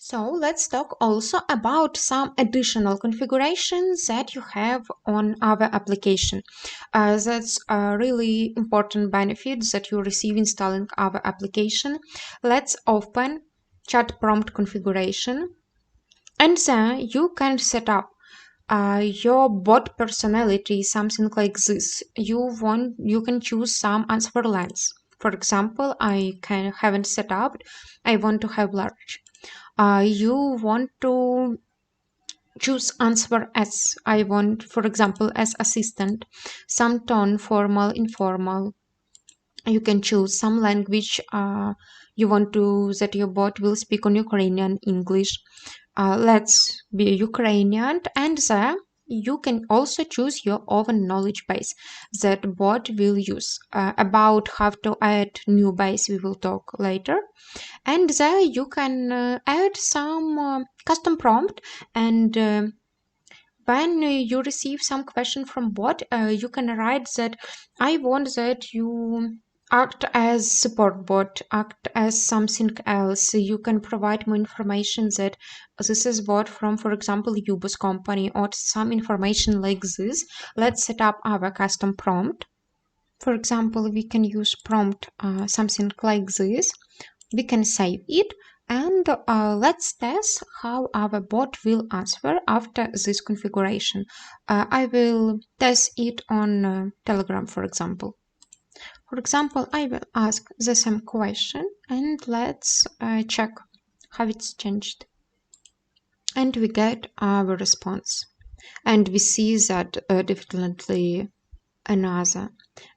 So let's talk also about some additional configurations that you have on our application. That's a really important benefits that you receive installing our application. Let's open chat prompt configuration, and then you can set up your bot personality, something like this. You can choose some answer lengths. For example, haven't set up. I want to have large. You want to choose answer as I want, for example, as assistant, some tone, formal, informal. You can choose some language you want to that your bot will speak on Ukrainian, English. Let's be Ukrainian, and there you can also choose your own knowledge base that bot will use. About how to add new base, we will talk later. And there you can add some custom prompt, and when you receive some question from bot, you can write that I want that you act as support bot, act as something else. You can provide more information that this is bot from, for example, UBOS company, or some information like this. Let's set up our custom prompt. For example, we can use prompt something like this. We can save it, and let's test how our bot will answer after this configuration. I will test it on Telegram, for example. For example, I will ask the same question, and let's check how it's changed. And we get our response. And we see that definitely another.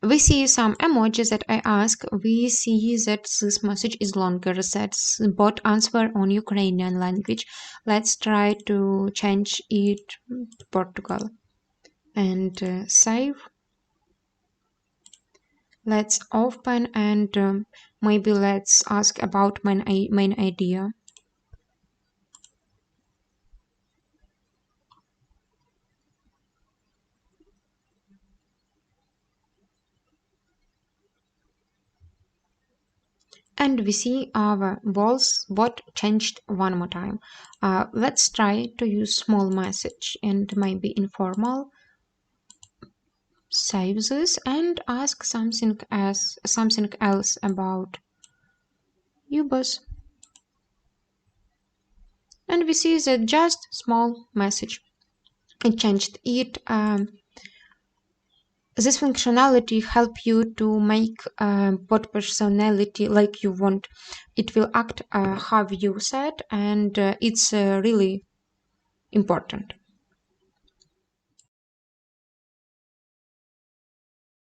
We see some emojis that I ask. We see that this message is longer. That's bot answer on Ukrainian language. Let's try to change it to Portugal and save. Let's open, and maybe let's ask about main idea. And we see our bot changed one more time. Let's try to use small message and maybe informal. Save this and ask something else about UBOS. And we see that just small message. It changed it. This functionality help you to make bot personality like you want. It will act how you said, and it's really important.